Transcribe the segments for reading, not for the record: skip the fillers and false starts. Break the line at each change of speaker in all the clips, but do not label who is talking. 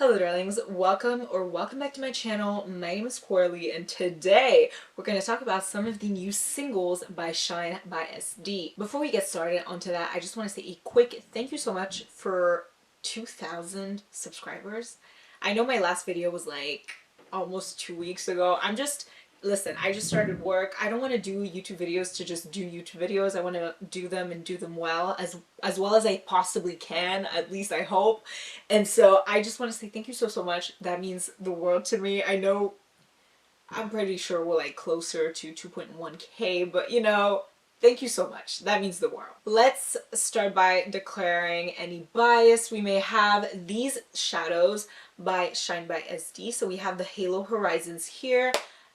Hello darlings, welcome back to my channel. My name is Coralie and today we're going to talk about some of the new singles by Shine by SD. Before we get started onto that, I just want to say a quick thank you so much for 2,000 subscribers. I know my last video was like almost 2 weeks ago. Listen, I just started work. I don't want to do YouTube videos to just do YouTube videos. I want to do them and do them well, as well as I possibly can, at least I hope. And so I just want to say thank you so much. That means the world to me. I know I'm pretty sure we're like closer to 2.1k, but you know, thank you so much. That means the world. Let's start by declaring any bias we may have. These shadows by Shine by SD. So we have the Halo Horizons here,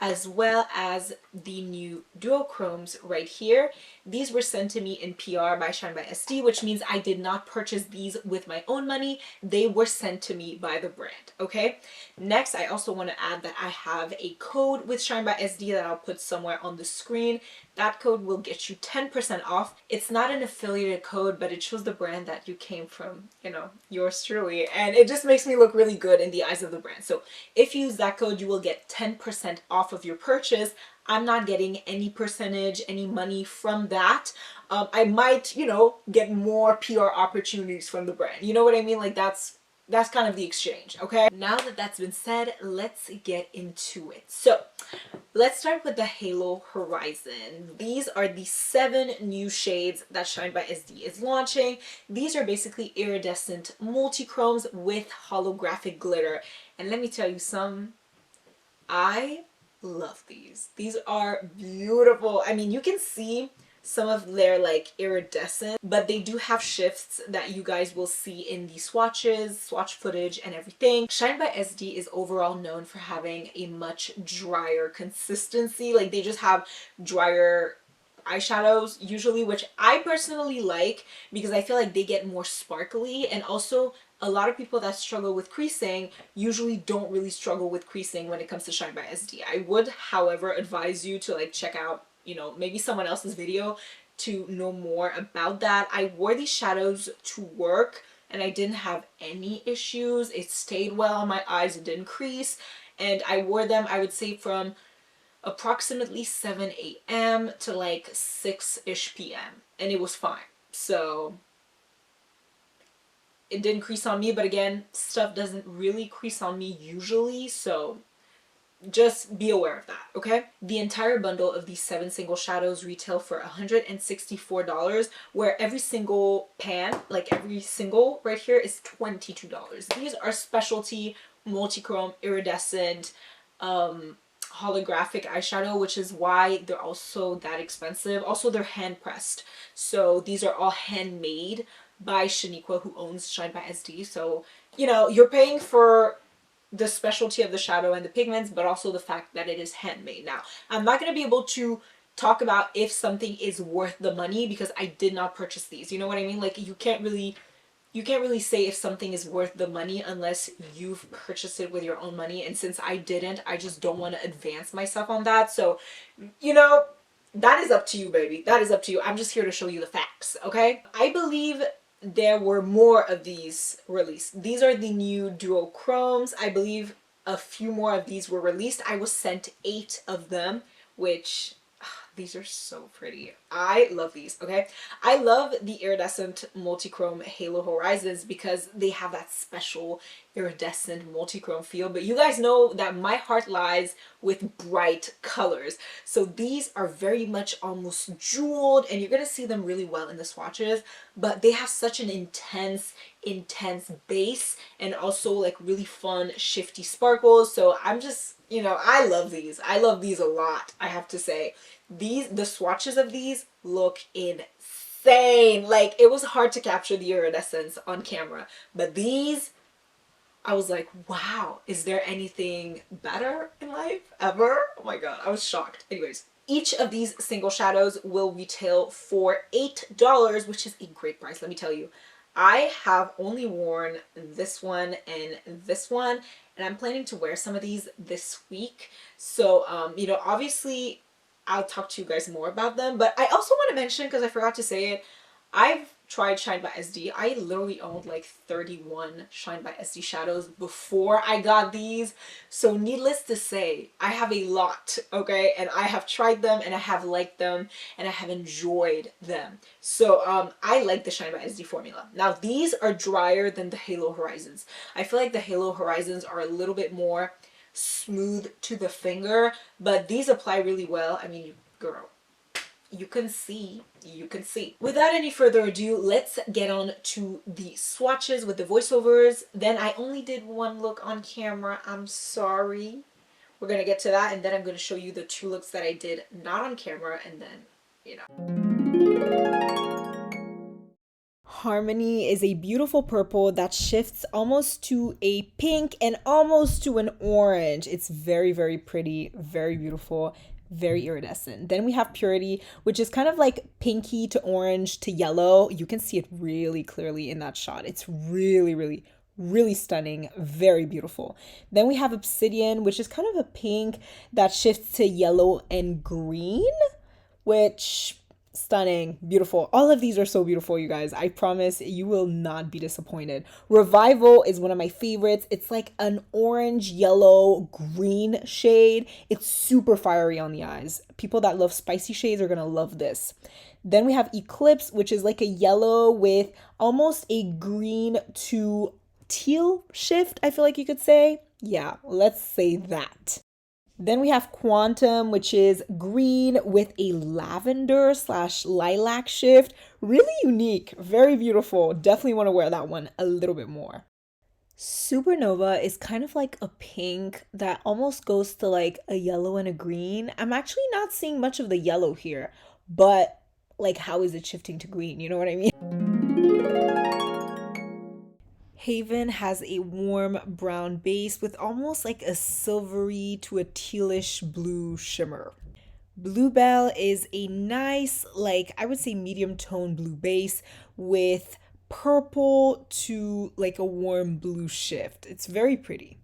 as well as the new duochromes right here. These were sent to me in PR by Shine by SD, which means I did not purchase these with my own money. They were sent to me by the brand, okay? Next, I also want to add that I have a code with Shine by SD that I'll put somewhere on the screen. That code will get you 10% off. It's not an affiliated code, but it shows the brand that you came from, you know, yours truly. And it just makes me look really good in the eyes of the brand. So if you use that code, you will get 10% off of your purchase. I'm not getting any percentage, any money from that. I might, you know, get more PR opportunities from the brand. You know what I mean? Like that's kind of the exchange, okay? Now that that's been said, let's get into it. So let's start with the Halo Horizon. These are the 7 new shades that Shine by SD is launching. These are basically iridescent multi-chromes with holographic glitter. And let me tell you I love these. These are beautiful. I mean, you can see some of their like iridescent, but they do have shifts that you guys will see in the swatches, swatch footage and everything. Shine by SD is overall known for having a much drier consistency. Like they just have drier eyeshadows usually, which I personally like because I feel like they get more sparkly, and also a lot of people that struggle with creasing usually don't really struggle with creasing when it comes to Shine by SD. I would, however, advise you to like check out, you know, maybe someone else's video to know more about that. I wore these shadows to work and I didn't have any issues. It stayed well on my eyes, it didn't crease, and I wore them, I would say, from approximately 7 a.m. to like 6-ish p.m. and it was fine. So it didn't crease on me, but again, stuff doesn't really crease on me usually, so just be aware of that, okay? The entire bundle of these 7 single shadows retail for $164, where every single pan, like every single right here, is $22. These are specialty multi-chrome iridescent holographic eyeshadow, which is why they're also that expensive. Also, they're hand pressed, so these are all handmade by Shaniqua, who owns Shine by SD. So you know, you're paying for the specialty of the shadow and the pigments, but also the fact that it is handmade. Now, I'm not going to be able to talk about if something is worth the money because I did not purchase these. You know what I mean? Like you can't really say if something is worth the money unless you've purchased it with your own money. And since I didn't, I just don't want to advance myself on that. So, you know, that is up to you, baby. That is up to you. I'm just here to show you the facts, okay? I believe there were more of these released. These are the new duochromes. I believe a few more of these were released. I was sent 8 of them, which these are so pretty. I love these, okay? I love the iridescent multi-chrome Halo Horizons because they have that special iridescent multi-chrome feel, but you guys know that my heart lies with bright colors. So these are very much almost jeweled, and you're gonna see them really well in the swatches, but they have such an intense base and also like really fun shifty sparkles. So I'm just, you know, I love these. I love these a lot, I have to say. The swatches of these look insane. Like it was hard to capture the iridescence on camera, but these, I was like, wow, is there anything better in life ever? Oh my god, I was shocked. Anyways, each of these single shadows will retail for $8, which is a great price, let me tell you. I have only worn this one and this one, and I'm planning to wear some of these this week. So, you know, obviously I'll talk to you guys more about them, but I also want to mention, because I forgot to say it, I've tried Shine by SD. I literally owned like 31 Shine by SD shadows before I got these. So needless to say, I have a lot, okay? And I have tried them and I have liked them and I have enjoyed them. So I like the Shine by SD formula. Now these are drier than the Halo Horizons. I feel like the Halo Horizons are a little bit more smooth to the finger, but these apply really well. I mean, girl, you can see, you can see. Without any further ado, let's get on to the swatches with the voiceovers. Then I only did one look on camera. I'm sorry. We're gonna get to that, and then I'm gonna show you the 2 looks that I did not on camera, and then, you know. Harmony is a beautiful purple that shifts almost to a pink and almost to an orange. It's very, very pretty, very beautiful, very iridescent. Then we have Purity, which is kind of like pinky to orange to yellow. You can see it really clearly in that shot. It's really, really, really stunning, very beautiful. Then we have Obsidian, which is kind of a pink that shifts to yellow and green, which stunning, beautiful. All of these are so beautiful, you guys. I promise you will not be disappointed. Revival is one of my favorites. It's like an orange, yellow, green shade. It's super fiery on the eyes. People that love spicy shades are gonna love this. Then we have Eclipse, which is like a yellow with almost a green to teal shift, I feel like you could say. Yeah, let's say that. Then we have Quantum, which is green with a lavender / lilac shift. Really unique, very beautiful. Definitely want to wear that one a little bit more. Supernova is kind of like a pink that almost goes to like a yellow and a green. I'm actually not seeing much of the yellow here, but like how is it shifting to green? You know what I mean? Haven has a warm brown base with almost like a silvery to a tealish blue shimmer. Bluebell is a nice, like I would say medium tone blue base with purple to like a warm blue shift. It's very pretty.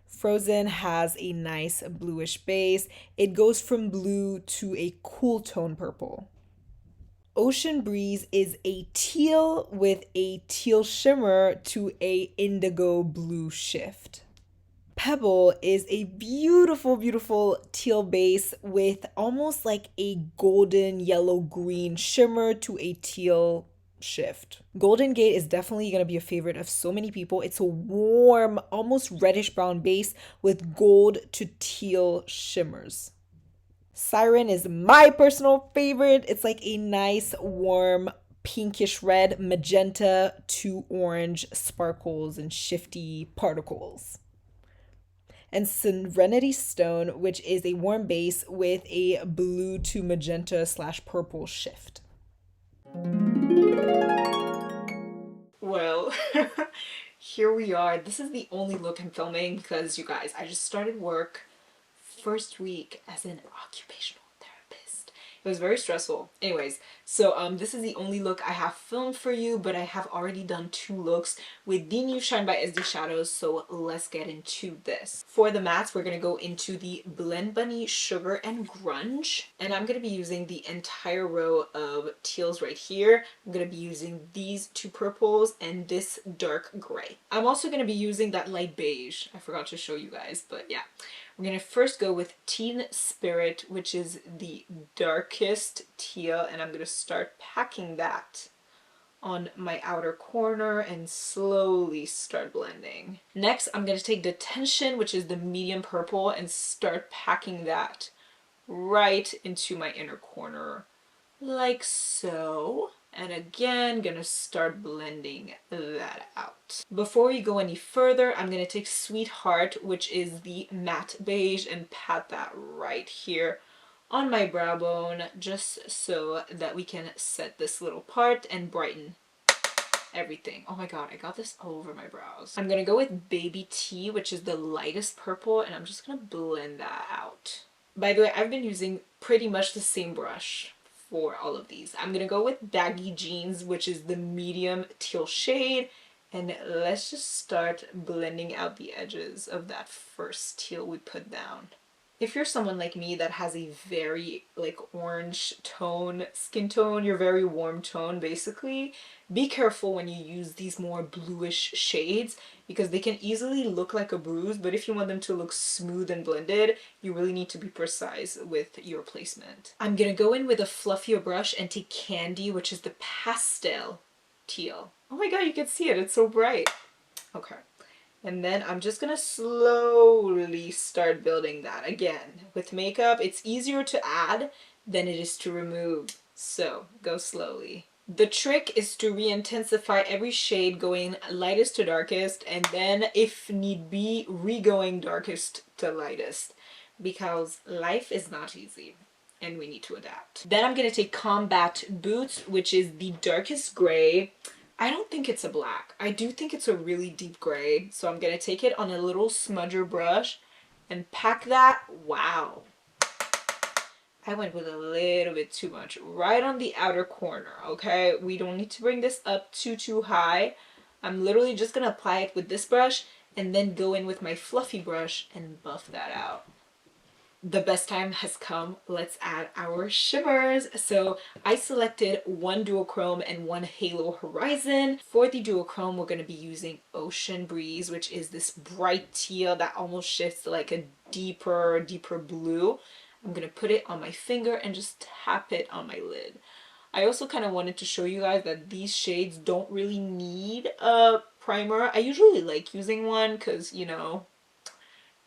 Frozen has a nice bluish base. It goes from blue to a cool tone purple. Ocean Breeze is a teal with a teal shimmer to a indigo blue shift. Pebble is a beautiful, beautiful teal base with almost like a golden yellow green shimmer to a teal shift. Golden Gate is definitely going to be a favorite of so many people. It's a warm, almost reddish brown base with gold to teal shimmers. Siren is my personal favorite. It's like a nice, warm, pinkish red, magenta to orange sparkles and shifty particles. And Serenity Stone, which is a warm base with a blue to magenta / purple shift. Well, here we are. This is the only look I'm filming because, you guys, I just started work first week as an occupational therapist. It was very stressful. Anyways, so this is the only look I have filmed for you, but I have already done 2 looks with the new Shine by SD shadows, so let's get into this. For the mattes, we're going to go into the Blend Bunny Sugar and Grunge, and I'm going to be using the entire row of teals right here. I'm going to be using these 2 purples and this dark gray. I'm also going to be using that light beige. I forgot to show you guys, but yeah. We're going to first go with Teen Spirit, which is the darkest teal, and I'm going to start packing that on my outer corner and slowly start blending. Next, I'm going to take Detention, which is the medium purple, and start packing that right into my inner corner, like so. And again, gonna start blending that out. Before we go any further, I'm gonna take Sweetheart, which is the matte beige, and pat that right here on my brow bone, just so that we can set this little part and brighten everything. Oh my god, I got this all over my brows. I'm gonna go with Baby Tea, which is the lightest purple, and I'm just gonna blend that out. By the way, I've been using pretty much the same brush for all of these. I'm gonna go with Baggy Jeans, which is the medium teal shade, and let's just start blending out the edges of that first teal we put down. If you're someone like me that has a very like orange tone, skin tone, you're very warm tone basically, be careful when you use these more bluish shades because they can easily look like a bruise, but if you want them to look smooth and blended, you really need to be precise with your placement. I'm gonna go in with a fluffier brush and take Candy, which is the pastel teal. Oh my god, you can see it, it's so bright. Okay. And then I'm just gonna slowly start building that. Again, with makeup, it's easier to add than it is to remove. So go slowly. The trick is to re-intensify every shade going lightest to darkest, and then if need be, re-going darkest to lightest, because life is not easy and we need to adapt. Then I'm gonna take Combat Boots, which is the darkest gray. I don't think it's a black. I do think it's a really deep gray. So I'm gonna take it on a little smudger brush and pack that. Wow. I went with a little bit too much right on the outer corner, okay? We don't need to bring this up too high. I'm literally just gonna apply it with this brush and then go in with my fluffy brush and buff that out. The best time has come. Let's add our shimmers. So I selected one duochrome and one halo horizon. For the duochrome, we're going to be using Ocean Breeze, which is this bright teal that almost shifts to like a deeper blue. I'm going to put it on my finger and just tap it on my lid. I also kind of wanted to show you guys that these shades don't really need a primer. I usually like using one because, you know,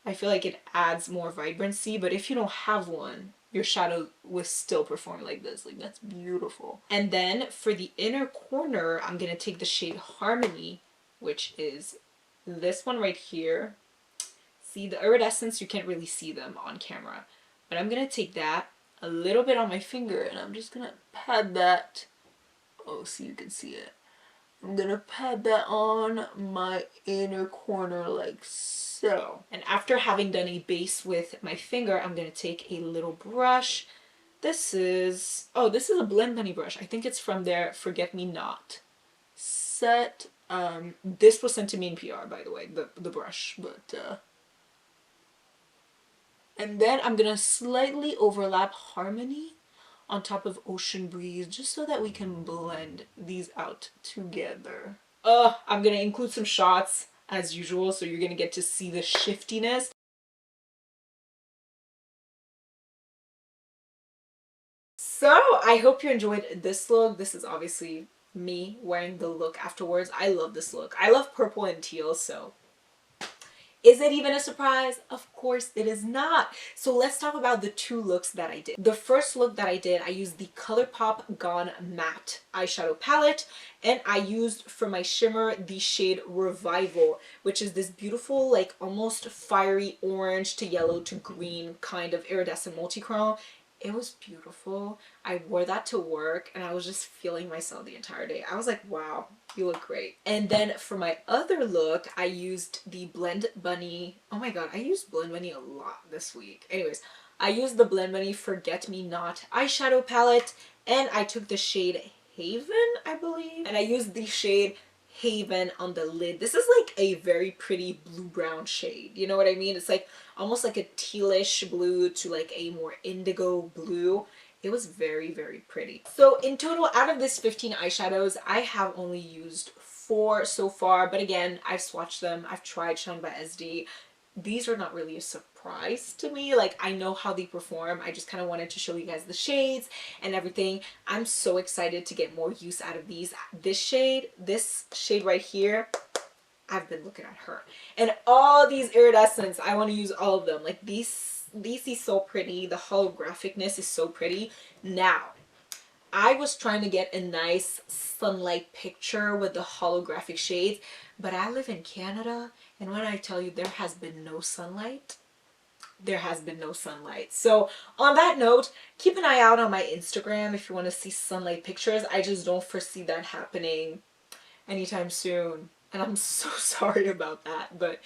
I feel like it adds more vibrancy, but if you don't have one, your shadow will still perform like this. Like, that's beautiful. And then for the inner corner, I'm gonna take the shade Harmony, which is this one right here. See, the iridescents, you can't really see them on camera, but I'm gonna take that a little bit on my finger and I'm just gonna pat that. Oh, so you can see it. I'm gonna pat that on my inner corner like so. And after having done a base with my finger, I'm gonna take a little brush. This is a Blend Bunny brush. I think it's from their Forget Me Not set. This was sent to me in PR, by the way, the brush, but and then I'm gonna slightly overlap Harmony on top of Ocean Breeze just so that we can blend these out together. I'm gonna include some shots as usual, so you're gonna get to see the shiftiness. So I hope you enjoyed this look. This is obviously me wearing the look afterwards. I love this look. I love purple and teal, so is it even a surprise? Of course it is not. So let's talk about the two looks that I did. The first look that I did, I used the ColourPop Gone Matte eyeshadow palette, and I used for my shimmer the shade Revival, which is this beautiful, like almost fiery orange to yellow to green kind of iridescent multichrome. It was beautiful. I wore that to work and I was just feeling myself the entire day. I was like, wow, you look great. And then for my other look, I used the Blend Bunny. Oh my god, I used Blend Bunny a lot this week. Anyways, I used the Blend Bunny Forget Me Not eyeshadow palette and I took the shade Haven, I believe. And I used the shade Haven on the lid. This is like a very pretty blue-brown shade. You know what I mean? It's like almost like a tealish blue to like a more indigo blue. It was very pretty. So in total, out of this 15 eyeshadows, I have only used 4 so far. But again, I've swatched them. I've tried Shine by SD. These are not really a surprise to me. Like, I know how they perform. I just kind of wanted to show you guys the shades and everything. I'm so excited to get more use out of these. This shade right here, I've been looking at her. And all these iridescents, I want to use all of them. Like, these see so pretty. The holographicness is so pretty. Now, I was trying to get a nice sunlight picture with the holographic shades, but I live in Canada, and when I tell you there has been no sunlight, there has been no sunlight. So on that note, keep an eye out on my Instagram if you want to see sunlight pictures. I just don't foresee that happening anytime soon, and I'm so sorry about that, but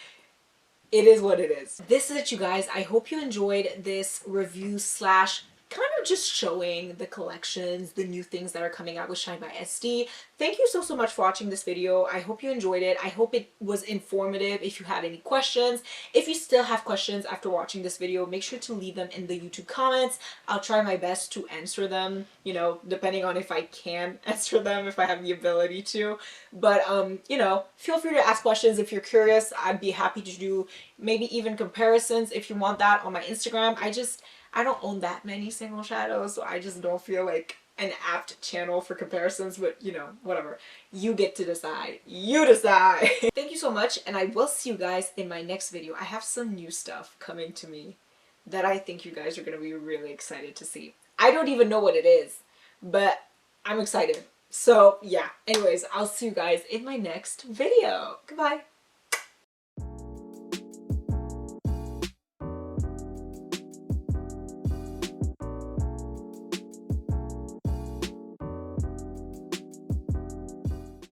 it is what it is. This is it, you guys. I hope you enjoyed this review slash kind of just showing the collections, the new things that are coming out with Shine by SD. Thank you so much for watching this video. I hope you enjoyed it. I hope it was informative. If you had any questions, if you still have questions after watching this video, make sure to leave them in the YouTube comments. I'll try my best to answer them, you know, depending on if I can answer them, if I have the ability to. But you know, feel free to ask questions if you're curious. I'd be happy to do maybe even comparisons if you want that on my Instagram. I don't own that many single shadows, so I just don't feel like an apt channel for comparisons, but you know, whatever. You get to decide. You decide. Thank you so much, and I will see you guys in my next video. I have some new stuff coming to me that I think you guys are going to be really excited to see. I don't even know what it is, but I'm excited. So yeah, anyways, I'll see you guys in my next video. Goodbye.